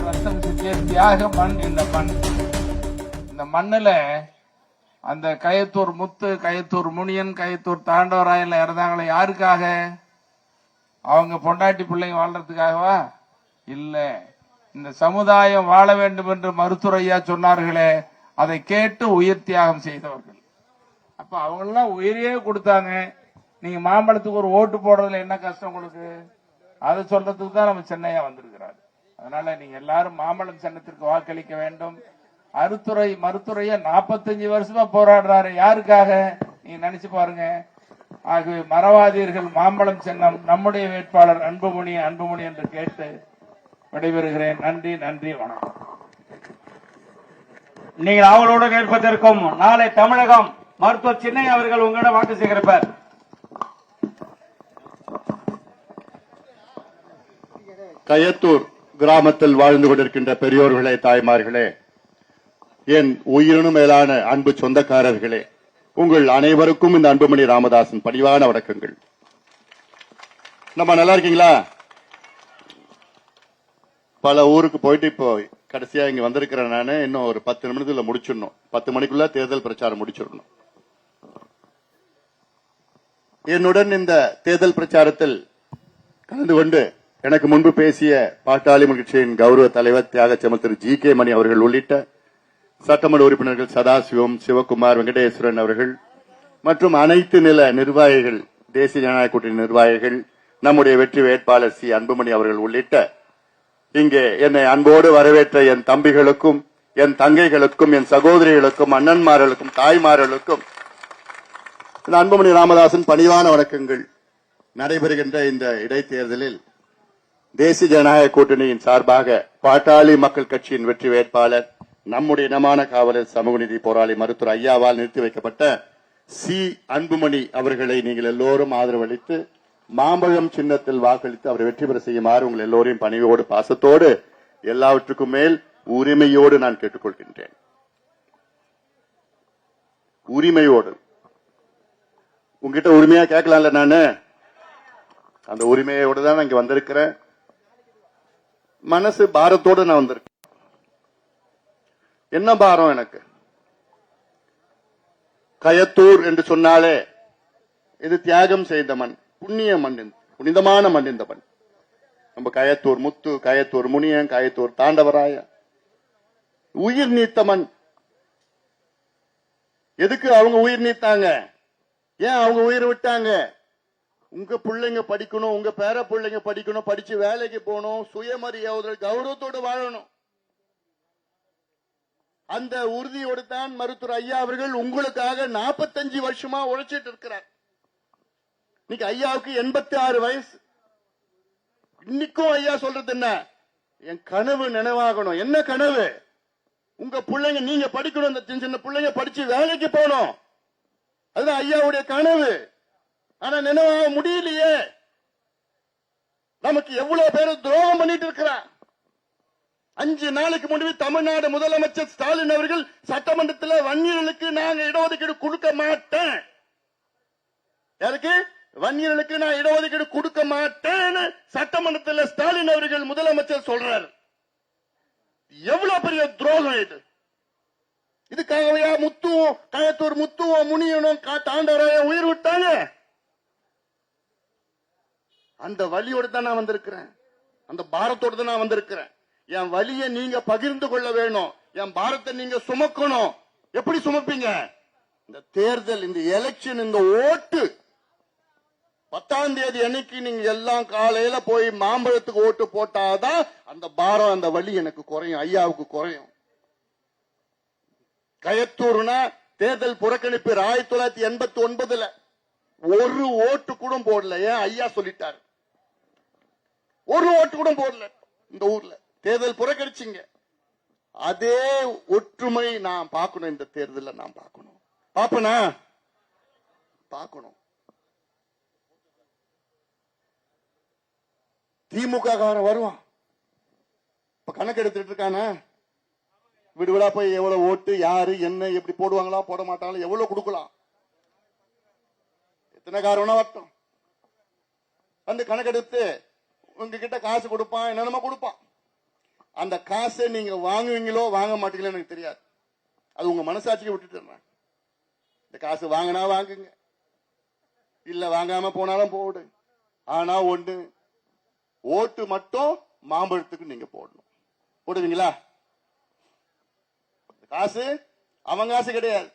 ரத்தம் சிந்திய தியாக மண் இந்த மண். இந்த மண்ணுல அந்த கயத்தூர் முத்து, கயத்தூர் முனியன், கயத்தூர் தாண்டவராயன் இறந்தாங்களே யாருக்காக? அவங்க பொண்டாட்டி பிள்ளைங்க வாழ்றதுக்காகவா? இல்ல, இந்த சமுதாயம் வாழ வேண்டும் என்று மருத்துவர் ஐயா சொன்னார்களே, அதை கேட்டு உயிர் தியாகம் செய்தவர்கள். அப்ப அவங்க எல்லாம் உயிரையே கொடுத்தாங்க. நீங்க மாம்பழத்துக்கு ஒரு ஓட்டு போடுறதுல என்ன கஷ்டம் உங்களுக்கு? அதை சொல்றதுக்கு தான் நம்ம சென்னையா வந்திருக்கிறாரு. அதனால நீங்க எல்லாரும் மாம்பழம் சின்னத்திற்கு வாக்களிக்க வேண்டும். மருத்துவரைய 45 வருஷமா போராடுறாரு. யாருக்காக? நீங்க நினைச்சு பாருங்க. ஆகவே மறவாதீர்கள், மாம்பழம் சின்னம் நம்முடைய வேட்பாளர் அன்புமணி, அன்புமணி என்று கேட்டு விடைபெறுகிறேன். நன்றி, நன்றி, வணக்கம். நீங்கள் அவளோடு கேட்பதற்கும் நாளை தமிழகம் மருத்துவர் சின்னை அவர்கள் உங்களிடம் வாக்கு சேகரிப்பார். கயத்தூர் கிராமத்தில் வாழ்ந்து கொண்டிருக்கின்ற பெரியோர்களே, தாய்மார்களே, என் உயிரினும் மேலான அன்பு சொந்தக்காரர்களே, உங்கள் அனைவருக்கும் இந்த அன்புமணி ராமதாசன் பணிவான வணக்கங்கள். நம்ம நல்லா இருக்கீங்களா? பல ஊருக்கு போயிட்டு இப்போ கடைசியா இங்க வந்திருக்கிறேன். நானு இன்னும் ஒரு 10 நிமிடத்துல முடிச்சிடணும். 10 மணிக்குள்ள தேர்தல் பிரச்சாரம் முடிச்சிடணும். என்னுடன் இந்த தேர்தல் பிரச்சாரத்தில் கலந்து கொண்டு எனக்கு முன்பு பேசிய பாட்டாளி கட்சியின் கௌரவ தலைவர் தியாகச்செம்மல் திரு ஜி.கே. மணி அவர்கள் உள்ளிட்ட சட்டமன்ற உறுப்பினர்கள் சதாசிவம், சிவகுமார், வெங்கடேஸ்வரன் அவர்கள் மற்றும் அனைத்து நில நிர்வாகிகள், தேசிய ஜனநாயக கூட்டணி நிர்வாகிகள், நம்முடைய வெற்றி வேட்பாளர் சி. அன்புமணி அவர்கள் உள்ளிட்ட இங்கே என்னை அன்போடு வரவேற்ற என் தம்பிகளுக்கும், என் தங்கைகளுக்கும், என் சகோதரிகளுக்கும், அண்ணன்மார்களுக்கும், தாய்மார்களுக்கும் அன்புமணி ராமதாசன் பணிவான வணக்கங்கள். நடைபெறுகின்ற இந்த இடைத்தேர்தலில் தேசிய ஜனநாயக கூட்டணியின் சார்பாக பாட்டாளி மக்கள் கட்சியின் வெற்றி வேட்பாளர், நம்முடைய இனமான காவலர், சமூக நீதி போராளி மருத்துவர் ஐயாவால் நிறுத்தி வைக்கப்பட்ட சி. அன்புமணி அவர்களை நீங்கள் எல்லோரும் ஆதரவளித்து மாம்பழம் சின்னத்தில் வாக்களித்து அவரை வெற்றி பெற செய்யுமாறு உங்கள் எல்லோரையும் பணிவோடு, பாசத்தோடு, எல்லாவற்றுக்கும் மேல் உரிமையோடு நான் கேட்டுக்கொள்கின்றேன். உரிமையோடு. உங்ககிட்ட உரிமையா கேட்கலாம்ல? நானு அந்த உரிமையோடு தான் இங்க வந்திருக்கிறேன். மனசு பாரத்தோடு நான் வந்திருக்கேன். என்ன பாரம் எனக்கு? கயத்தூர் என்று சொன்னாலே இது தியாகம் செய்த மண், புண்ணிய மண், புனிதமான மண். இந்த மண் நம்ம கயத்தூர் முத்து, கயத்தூர் முனியன், கயத்தூர் தாண்டவராய உயிர் நீத்த மண். எதுக்கு அவங்க உயிர் நீத்தாங்க? ஏன் அவங்க உயிர் விட்டாங்க? உங்க பிள்ளைங்க படிக்கணும், உங்க பேர பிள்ளைங்க படிக்கணும், படிச்சு வேலைக்கு போகணும், சுயமரியாதை கௌரவத்தோடு வாழணும். அந்த உறுதியோடு தான் மருத்துவர் ஐயா அவர்கள் உங்களுக்காக 45 வருஷமா உழைச்சிட்டு இருக்கிறார். இன்னைக்கு ஐயாவுக்கு 86 வயசு. இன்னைக்கும் ஐயா சொல்றது என்ன? என் கனவு நினைவாகணும். என்ன கனவு? உங்க பிள்ளைங்க நீங்க படிக்கணும், இந்த சின்ன சின்ன பிள்ளைங்க படிச்சு வேலைக்கு போகணும். அதுதான் ஐயாவுடைய கனவு. ஆனா நினைவாக முடியலையே. நமக்கு எவ்வளவு பேர் துரோகம் பண்ணிட்டு இருக்கிறார். 5 நாளைக்கு முன்பு தமிழ்நாடு முதலமைச்சர் ஸ்டாலின் அவர்கள் சட்டமன்றத்தில் வன்னியர்களுக்கு நாங்க இடஒதுக்கீடு கொடுக்க மாட்டேன், யாருக்கு? வன்னியர்களுக்கு நான் இடஒதுக்கீடு கொடுக்க மாட்டேன்னு சட்டமன்றத்தில் ஸ்டாலின் அவர்கள் முதலமைச்சர் சொல்றாரு. எவ்வளவு பெரிய துரோகம் இது! இதுக்காகவே முத்துவும், கயத்தூர் முத்துவும், முனியனும், தாண்டவராய உயிர் விட்டாங்க. அந்த வலியோடு தான் நான் வந்திருக்கிறேன். அந்த பாரத்தோடு தான் நான் வந்திருக்கிறேன். என் வலியை நீங்க பகிர்ந்து கொள்ள வேணும். என் பாரத்தை நீங்க சுமக்கணும். எப்படி சுமப்பீங்க? இந்த தேர்தல், இந்த எலெக்ஷன், இந்த ஓட்டு 10ஆம் தேதி அன்னைக்கு நீங்க எல்லாம் காலையில போய் மாம்பழத்துக்கு ஓட்டு போட்டாதான் அந்த பாரம், அந்த வலி எனக்கு குறையும், ஐயாவுக்கு குறையும். கயத்தூர்னா தேர்தல் புறக்கணிப்பு 1989 ஒரு ஓட்டு கூட போடல. ஏன்? ஐயா சொல்லிட்டாரு. ஒரு ஓட்டு கூட போடல. இந்த ஊர்ல தேர்தல் புறக்கணிச்சிங்க. அதே ஒற்றுமை நான் பார்க்கணும். இந்த தேர்தலில் நான் பார்க்கணும். பாப்பனா? பார்க்கணும். திமுக காரன் வருவான், இப்ப கணக்கு எடுத்துட்டு இருக்கான. வீடு வீடா போய் எவ்வளவு ஓட்டு, யாரு என்ன, எப்படி போடுவாங்களா, போட மாட்டாங்களா, எவ்வளவு கொடுக்கலாம், எத்தனை காரணம் வரட்டும், வந்து கணக்கெடுத்து உங்ககிட்ட காசு கொடுப்பான், என்னென்னமோ கொடுப்பான். அந்த காசை நீங்க வாங்குவீங்களோ வாங்க மாட்டீங்களோ எனக்கு தெரியாது. அது உங்க மனசாட்சிக்கு விட்டுட்டு இந்த காசு வாங்கினா வாங்குங்க, இல்ல வாங்காம போனாலும் போடு. ஆனா ஒண்ணு, ஓட்டு மட்டும் மாம்பழத்துக்கு நீங்க போடணும். போடுவீங்களா? காசு அவன் காசு கிடையாது.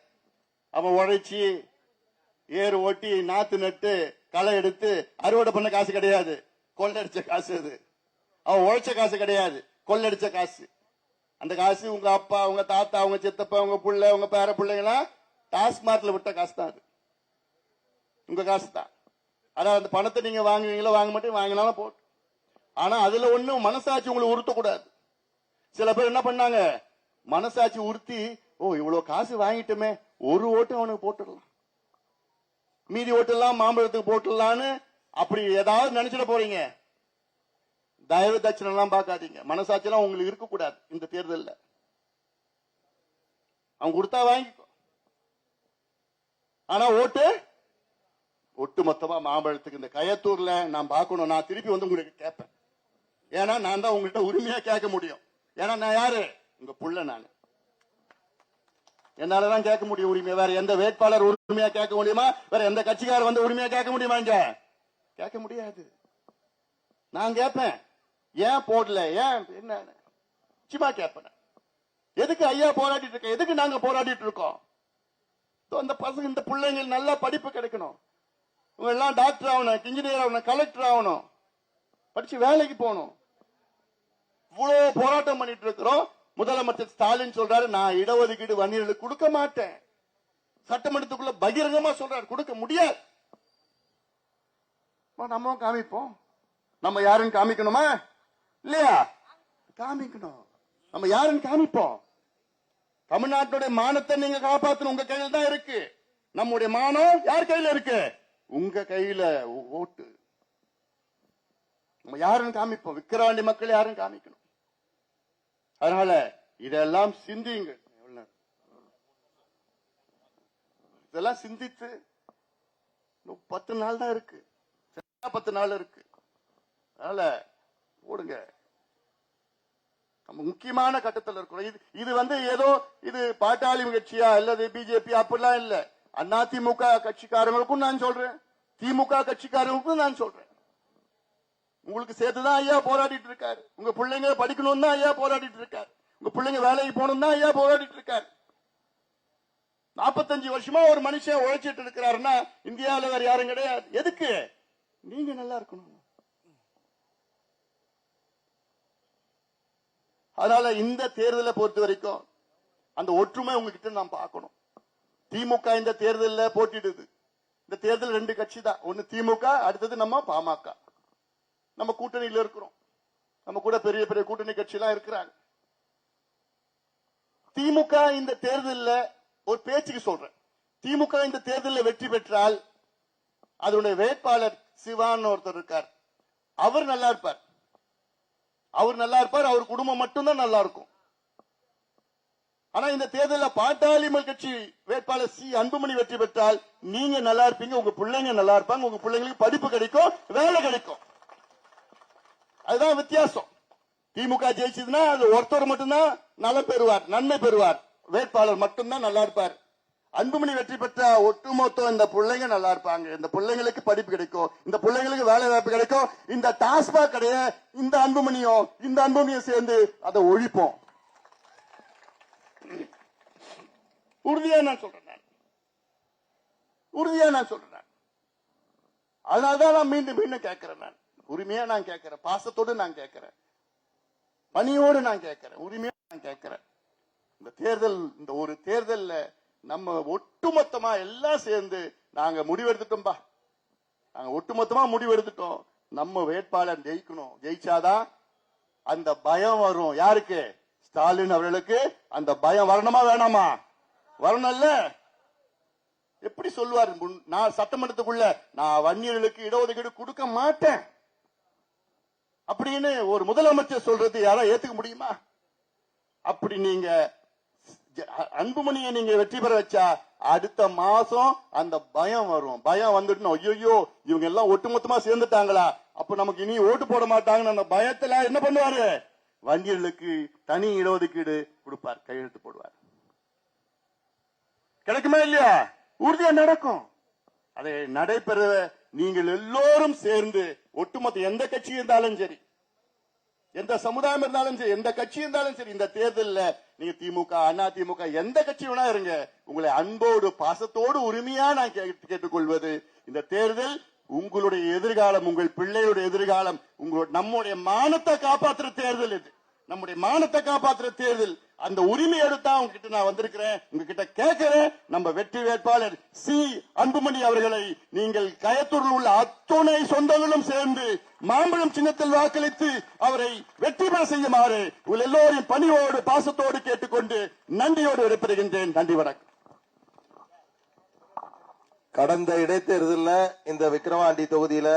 அவன் உழைச்சி ஏறு ஓட்டி நாத்து நட்டு களை எடுத்து அறுவடை பண்ண காசு கிடையாது. கொள்ளடிச்ச காசு அது. அவன் உழைச்ச காசு கிடையாது, கொள்ளடிச்ச காசு. அந்த காசு உங்க அப்பா, உங்க தாத்தா, உங்க சித்தப்பா, உங்க புள்ள, உங்க பேர பிள்ளைங்களாம் டாஸ்மார்க்ல விட்ட காசு தான் அது. உங்க காசு தான். அதாவது அந்த பணத்தை நீங்க வாங்குவீங்களோ வாங்க மாட்டீங்க, வாங்கினாலும் போட்டு. ஆனா அதுல ஒண்ணும் மனசாட்சி உங்களுக்கு உறுத்தக்கூடாது. சில பேர் என்ன பண்ணாங்க, மனசாட்சி உறுத்தி, ஓ இவ்வளவு காசு வாங்கிட்டோமே, ஒரு ஓட்டு அவனுக்கு போட்டுடலாம், மீதி ஓட்டெல்லாம் மாம்பழத்துக்கு போட்டுடலான்னு அப்படி ஏதாவது நினைச்சிட போறீங்க. தயவு தட்சணை எல்லாம் பார்க்காதீங்க. மனசாட்சியெல்லாம் உங்களுக்கு இருக்கக்கூடாது. இந்த தேர்தலில் அவங்க கொடுத்தா வாங்கிக்கோ, ஆனா ஓட்டு ஒட்டு மொத்தமா மாம்பழத்துக்கு. இந்த கயத்தூர்ல நான் பார்க்கணும், நான் திருப்பி வந்து உங்களுக்கு கேட்பேன். ஏன்னா நான் தான் உங்கள்கிட்ட உரிமையா கேட்க முடியும். ஏன்னா நான் யாரு, உங்க புள்ள. நான் என்னாலதான் கேட்க முடியும் உரிமையா. வேற எந்த வேட்பாளர் உரிமையா கேட்க முடியுமா? வேற எந்த கட்சிக்காரர் வந்து உரிமையா கேட்க முடியுமா? இங்க கேட்க முடியாது. நான் கேட்பேன், ஏன் போடல, ஏன் என்ன சும்மா கேட்பேன். எதுக்கு ஐயா போராடிட்டு இருக்க, எதுக்கு நாங்க போராடிட்டு இருக்கோம்? அந்த பசங்க, இந்த பிள்ளைங்க நல்லா படிப்பு கிடைக்கணும், இவங்க எல்லாம் டாக்டர் ஆகணும், இன்ஜினியர் ஆகணும், கலெக்டர் ஆகணும், படிச்சு வேலைக்கு போகணும். இவ்வளவு போராட்டம் பண்ணிட்டு இருக்கிறோம். முதலமைச்சர் ஸ்டாலின் சொல்றாரு, நான் இடஒதுக்கீடு வன்னியர்களுக்கு கொடுக்க மாட்டேன். சட்டமன்றத்துக்குள்ள பகிரங்கமா சொல்றாரு, கொடுக்க முடியாது. நம்ம காமிப்போம். நம்ம யாருன்னு காமிக்கணுமா இல்லையா? காமிக்கணும். நம்ம யாருன்னு காமிப்போம். தமிழ்நாட்டுடைய மானத்தை நீங்க காப்பாற்றணும், உங்க கையில தான் இருக்கு. நம்முடைய மானம் யார் கையில இருக்கு? உங்க கையில. ஓட்டு நம்ம யாருன்னு காமிப்போம். விக்கிரவாண்டி மக்கள் யாருன்னு காமிக்கணும். அதனால இதெல்லாம் சிந்திங்க. இதெல்லாம் சிந்தித்து 10 நாள் தான் இருக்கு, 10 நாள் இருக்கு. அதனால போடுங்க. நம்ம முக்கியமான கட்டத்தில் இருக்கிறோம். இது வந்து ஏதோ இது பாட்டாளி கட்சியா அல்லது பிஜேபி அப்படிலாம் இல்ல. அண்ணா திமுக கட்சிக்காரங்களுக்கும் நான் சொல்றேன், திமுக கட்சிக்காரங்களுக்கும் நான் சொல்றேன். உங்களுக்கு சேர்த்துதான் ஐயா போராடிட்டு இருக்காரு. உங்க பிள்ளைங்க படிக்கணும் தான் ஐயா போராடிட்டு இருக்காரு. உங்க பிள்ளைங்க வேலைக்கு போகணும் தான் ஐயா போராடிட்டு இருக்காரு. 45 வருஷமா ஒரு மனுஷன் உழைச்சிட்டு இருக்கிறாருன்னா இந்தியாவில் வேற யாரும் கிடையாது. எதுக்கு? நீங்க நல்லா இருக்கணும். அதனால இந்த தேர்தலை பொறுத்த வரைக்கும் அந்த ஒற்றுமை உங்ககிட்ட நாம் பார்க்கணும். திமுக இந்த தேர்தலில் போட்டிடுது. இந்த தேர்தல் 2 கட்சி தான், ஒன்னு திமுக, அடுத்தது நம்ம பாமக. நம்ம கூட்டணியில் இருக்கிறோம். நம்ம கூட பெரிய பெரிய கூட்டணி கட்சி எல்லாம் இருக்கிறாங்க. திமுக இந்த தேர்தலில் ஒரு பேச்சுக்கு சொல்றேன், திமுக இந்த தேர்தலில் வெற்றி பெற்றால் அதனுடைய வேட்பாளர் சிவான்னு ஒருத்தர் இருக்கார், அவர் நல்லா இருப்பார். அவர் குடும்பம் மட்டும்தான் நல்லா இருக்கும். ஆனா இந்த தேர்தலில் பாட்டாளி கட்சி வேட்பாளர் சி அன்புமணி வெற்றி பெற்றால் நீங்க நல்லா இருப்பீங்க, உங்க பிள்ளைங்க நல்லா இருப்பாங்க, உங்க பிள்ளைங்களுக்கு படிப்பு கிடைக்கும், வேலை கிடைக்கும். அதுதான் வித்தியாசம். திமுக ஜெயிச்சதுன்னா அது ஒருத்தர் மட்டும்தான் நலம் பெறுவார், நன்மை பெறுவார், வேட்பாளர் மட்டும்தான் நல்லா இருப்பார். அன்புமணி வெற்றி பெற்ற ஒட்டுமொத்தம் இந்த பிள்ளைங்க நல்லா இருப்பாங்க, இந்த பிள்ளைங்களுக்கு படிப்பு கிடைக்கும், இந்த பிள்ளைங்களுக்கு வேலை வாய்ப்பு கிடைக்கும். இந்த டாஸ்மாக் கடைய இந்த அன்புமணியும் சேர்ந்து அதை ஒழிப்போம். உறுதியா நான் சொல்றேன், அதனாலதான் நான் மீண்டும் மீண்டும் கேட்கிறேன். நான் உரிமையா நான் கேட்கிறேன், பாசத்தோடு நான் கேட்கிறேன், பணியோடு நான் கேட்கிறேன், உரிமையா நான் கேட்கிறேன். இந்த தேர்தல், இந்த ஒரு தேர்தல்ல நம்ம ஒட்டுமொத்தமா எல்லாம் சேர்ந்து நாங்க முடிவெடுத்துட்டோம்பா. நாங்க ஒட்டுமொத்தமா முடிவெடுத்துட்டோம், நம்ம வேட்பாளர் ஜெயிக்கணும். ஜெயிச்சாதான் அந்த பயம் வரும். யாருக்கு? ஸ்டாலின் அவர்களுக்கு அந்த பயம் வரணுமா வேணாமா? வரணும்ல. எப்படி சொல்லுவார், நான் சட்டமன்றத்துக்குள்ள நான் வன்னியர்களுக்கு இடஒதுக்கீடு கொடுக்க மாட்டேன் அப்படின்னு ஒரு முதலமைச்சர் சொல்றது யாரா ஏத்துக்க முடியுமா? அப்படி நீங்க அன்புமணியை நீங்க வெற்றி பெற வச்சா அடுத்த மாசம் அந்த பயம் வரும். பயம் வந்துட்டு ஐயோ இவங்க எல்லாம் ஒட்டுமொத்தமா சேர்ந்துட்டாங்களா, அப்ப நமக்கு இனி ஓட்டு போட மாட்டாங்கன்னு அந்த பயத்துல என்ன பண்ணுவாரு? வன்னியர்களுக்கு தனி இடஒதுக்கீடு கொடுப்பார், கையெழுத்து போடுவார். கிடைக்குமா இல்லையா? உறுதியா நடக்கும். அதை நடைபெற நீங்கள் எல்லோரும் சேர்ந்து, ஒட்டுமொத்த எந்த கட்சி இருந்தாலும் சரி, எந்த சமுதாயம் இருந்தாலும் சரி, எந்த கட்சி இருந்தாலும் சரி, இந்த தேர்தலில் நீங்க திமுக, அண்ணா திமுக, எந்த கட்சி வேணா இருங்க, உங்களை அன்போடு பாசத்தோடு உரிமையா நான் கேட்டுக்கொள்வது, இந்த தேர்தல் உங்களுடைய எதிர்காலம், உங்கள் பிள்ளையுடைய எதிர்காலம், நம்முடைய மானத்தை காப்பாற்றுற தேர்தல் இது. நம்முடைய மானத்தை காப்பாற்றுற தேர்தல். அந்த உரிமை எடுத்தா உங்ககிட்ட நான் வந்திருக்கிறேன், உங்ககிட்ட கேட்கிறேன். நம்ம வெற்றி வேட்பாளர் சி அன்புமணி அவர்களை நீங்கள் கயத்தூரில் உள்ள அத்துணை சொந்தங்களும் சேர்ந்து மாம்பழம் சின்னத்தில் வாக்களித்து அவரை வெற்றி பெற செய்யுமாறு உங்கள் எல்லோரையும் பணியோடு பாசத்தோடு கேட்டுக்கொண்டு நன்றியோடு விடைபெறுகின்றேன். நன்றி, வணக்கம். கடந்த இடைத்தேர்தலில் இந்த விக்கிரவாண்டி தொகுதியில